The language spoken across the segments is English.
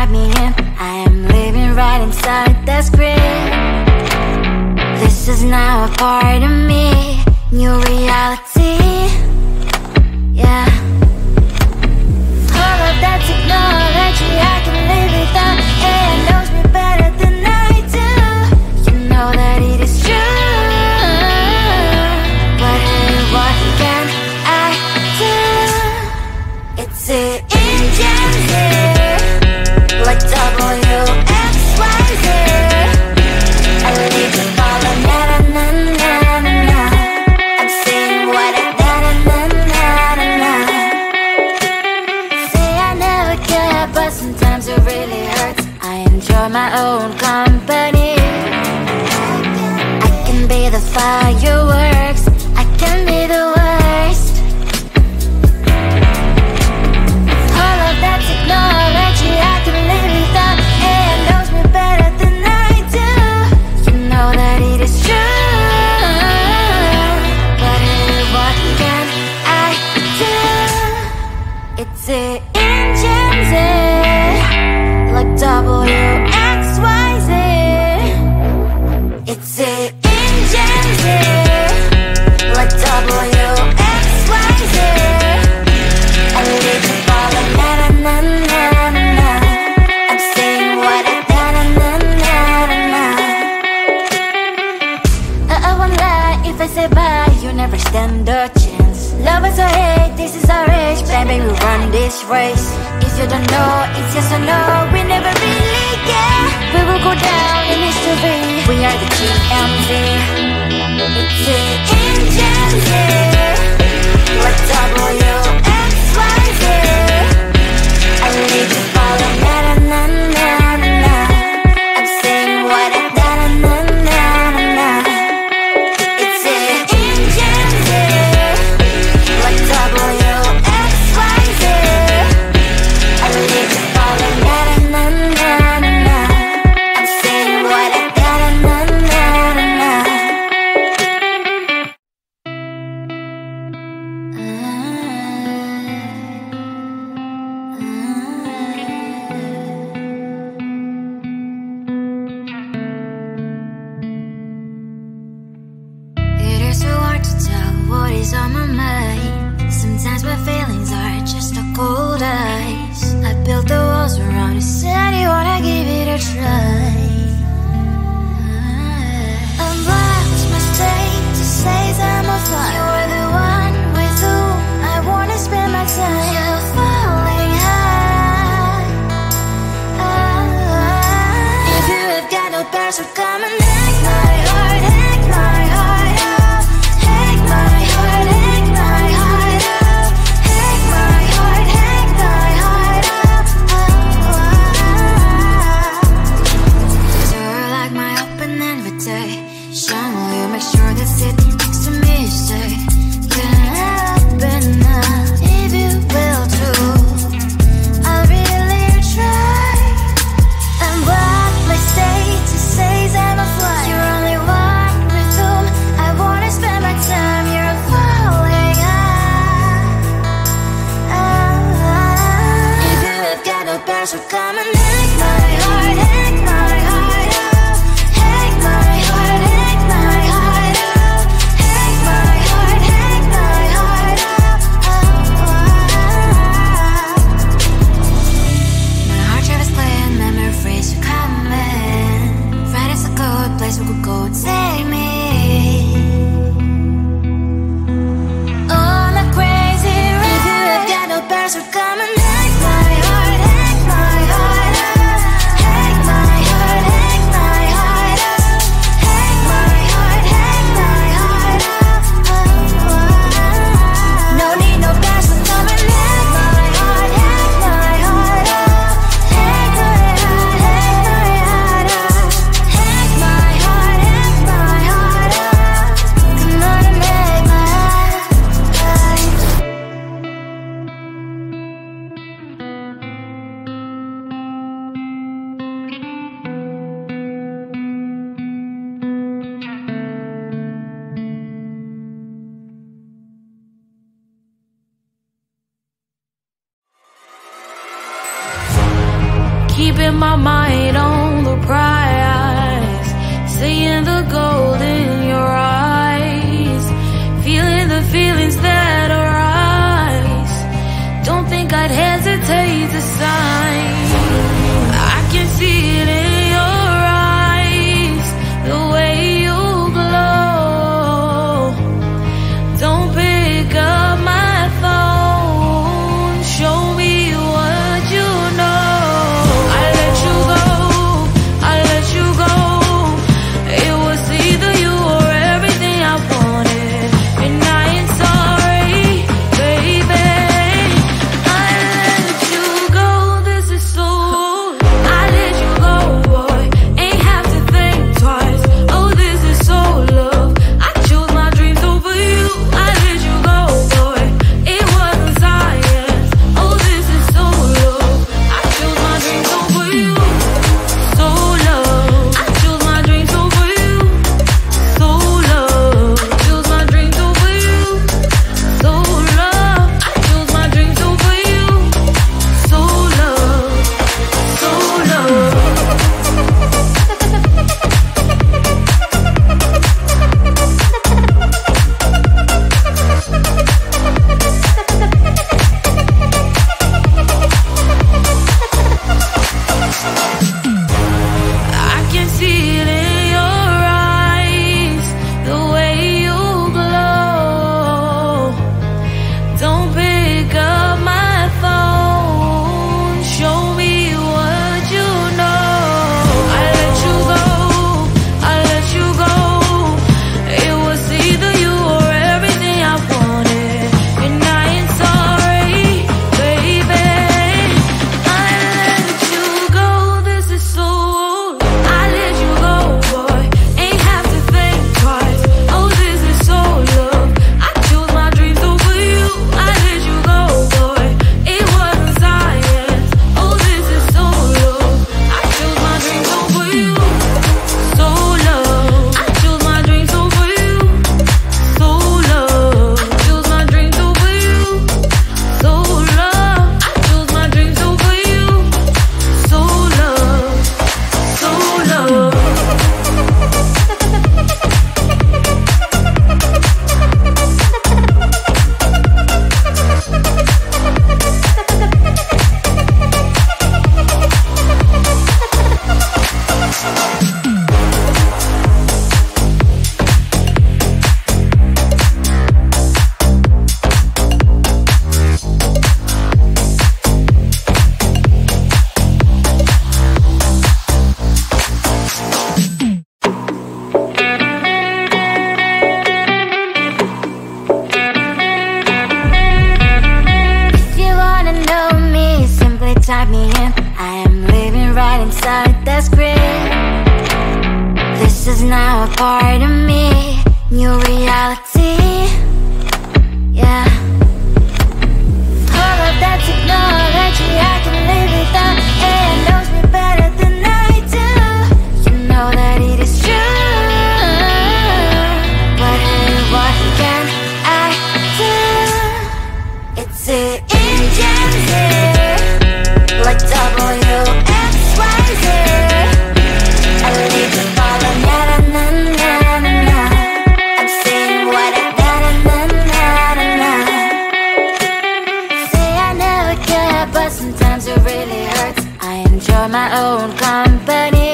write me in. I am living right inside the script. This is now a part of me, new reality. Yeah. All of that technology I can live without. AI knows me better than I do. You know that it is true. But hey, what can I do? It's the engines here, like WXYZ. I lead to follow, na na na na na na. I'm saying what I na na na na na. Say I never care, but sometimes it really hurts. I enjoy my own company. I can be the fireworks, I can be the worst. All of that technology I can live without. AI knows me better than I do. You know that it is true. But hey, what can I do? It's the engines, like WXYZ. It's the engines, like WXYZ. I live to follow, na na na na na na. I'm saying what I na na na na na. I won't lie if I say bye, you never stand a chance. Love us or hate, this is our age. Baby, we run this race. If you don't know, it's yes or no. We never really care. We will go down in history. We are the TMZ. It's the engines, like WXYZ. I need to follow, na na na na na na. I'm saying what I na na na na na. It's the engines, like WXYZ. I need to follow, na na na na na. I'm saying what I na na na na na. It is so hard to tell what is on my mind. Sometimes my feelings are just a cold ice. I built the walls around you, said you wanna give it a try. I'm lost, mistake to say I'm a fly. You're the one with whom I wanna spend my time. You're falling high. If you have got no passion, come and hack my heart, hack my heart up. Hack my heart, hack my heart up. Hack my heart, hack my heart up. You're like my open invitation. Will you make sure that sit next to me? Say, can I open up if you will too? I'll really try. And what my state to say I'm a fly. You're only one with whom I wanna spend my time. You're falling high. If you have got no passion, come and hack my heart, hack my heart up. Hack my heart, hack my heart up. Hack my heart, Setting my mind on the prize, seeing the gold in your eyes, feeling the feelings that arise. Don't think I'd hesitate to sign. I can see it in your eyes, the way you glow. Don't pick up my phone, show me what you know. I let you go, I let you go. It was either you or everything I wanted, and I ain't sorry, baby. I let you go, this is so. I let you go, boy, ain't have to think twice. Oh, this is so love. I chose my dreams over you. I let you go, boy, it wasn't science. Oh, this is so love. I chose my dreams over you. So love. I chose my dreams over you. So love. I chose my dreams over you. So love. I chose my dreams over you. So love. So love. I can see it in your eyes, the way you glow. Don't pick up my phone, show me what you know. I let you go, I let you go. It was either you or everything I wanted, and I ain't sorry, baby. I let you go, this is so. I let you go, boy, ain't have to think twice. Oh, this is so love. I chose my dreams over you. I let you go, boy, it wasn't science. Oh, this is so love. I chose my dreams over you. So love. I chose my dreams over you. So love. I chose my dreams over you. So love. I chose my dreams over you. So love. So love. If you wanna know me, simply type me in. I am living right inside the script. This is now a part of me, new reality. Yeah. All of that technology I can live without. It knows me better than I do. You know that it is true. But hey, what can I do? It's the engines here, like WXYZ. I leave the ball on na na na na na na. I'm saying what I na na na na na. Say I never care, but sometimes it really hurts. I enjoy my own company.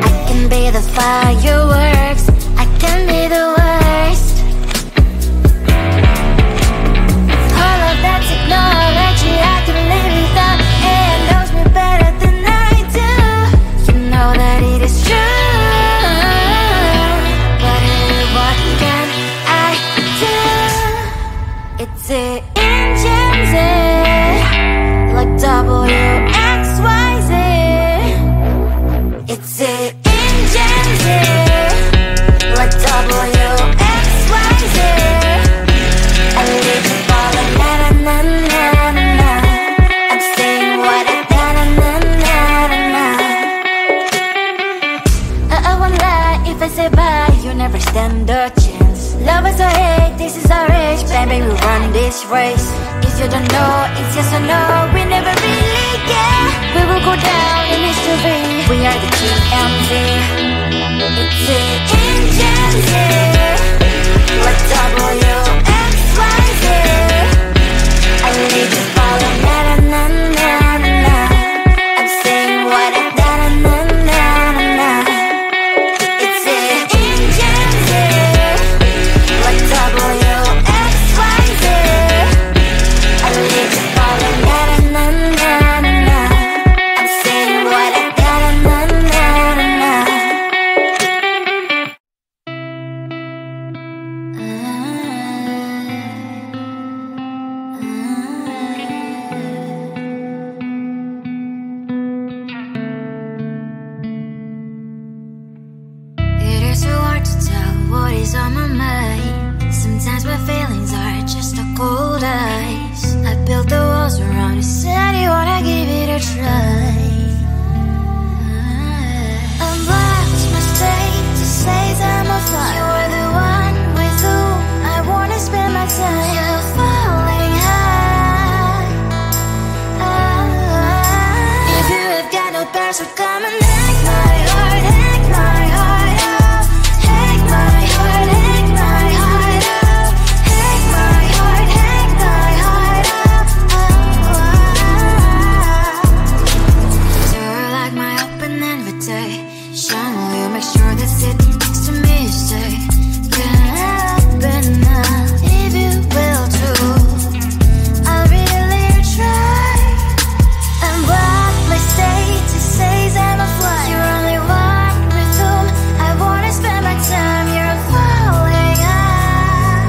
I can be the fireworks, I can be the worst. All of that technology I can live without. It knows me better than I do. You know that it is true. But hey, what can I do? It's the engines, like WXYZ. It's the engines, like WXYZ. I live the ball on na na na na na. I'm saying what I na na na na na. I won't lie if I say bye, you never stand a chance. Love us or hate, this is our age. Baby, we run this race. If you don't know, it's yes or no. We never really care. We will go down in history. We are the GMZ. It's the engines, like WXYZ. I need to follow, na na na na na. I'm saying what I na na na na na. It's the engines, like WXYZ. I need to follow, na na na na na. I'm saying what I na na na na na. It is so hard to tell what is on my mind. Sometimes my feelings are just a cold ice. I built the walls around you, said you wanna give it a try. I'm lost, mistake to say I'm a fly. You are the one with whom I wanna spend my time. You're falling high. If you have got no password, come and hack my heart, hack my heart up. Hack my heart, hack my heart up. Hack my heart, hack my heart up. You're like my open invitation. Will you make sure that sitting next to me you stay? Can happen now, if you will too. I'll really try. And what my state to say is I'm a fly. You're only one with whom I wanna spend my time. You're falling high.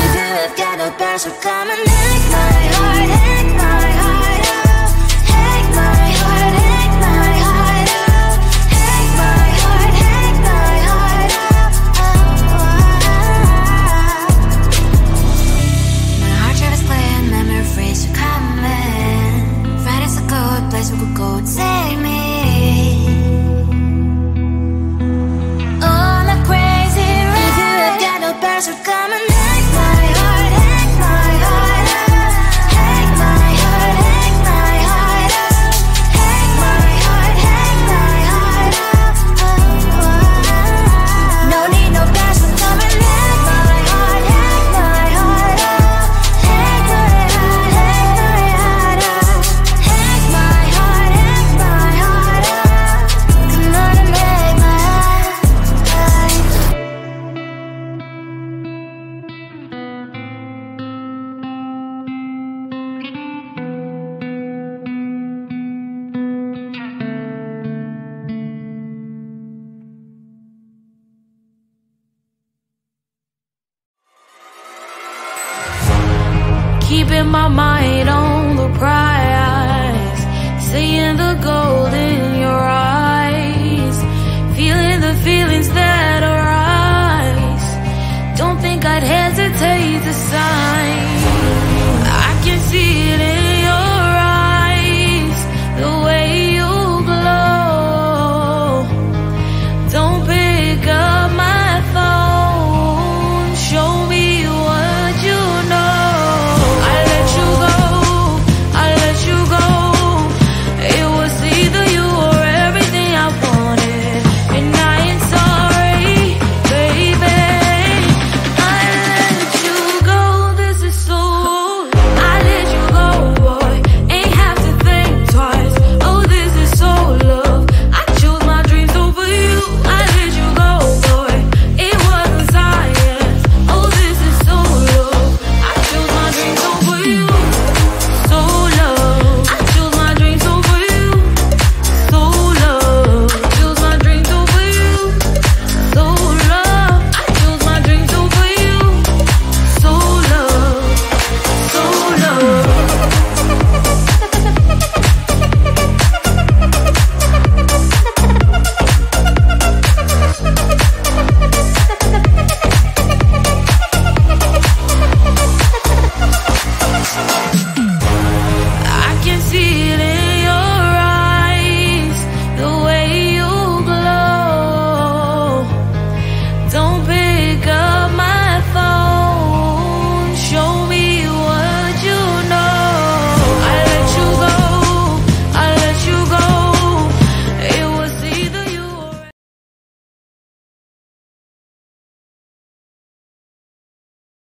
If you have got no password, come and hack my heart, hack my heart up. Hack my heart, hack my heart up. Hack my heart, hack my heart up. My heart travels playing memories are coming. Friday's a good place we could go, take me. On a crazy ride. If you have got no password, come and hack my heart, hack my heart up. Hack my heart, hack my heart up. Hack my heart, hack my heart up. No need no password, come and hack my heart, hack my heart up. Hack my heart, hack my heart up. Hack my heart, hack my heart up. Come on and make my heart. Keeping my mind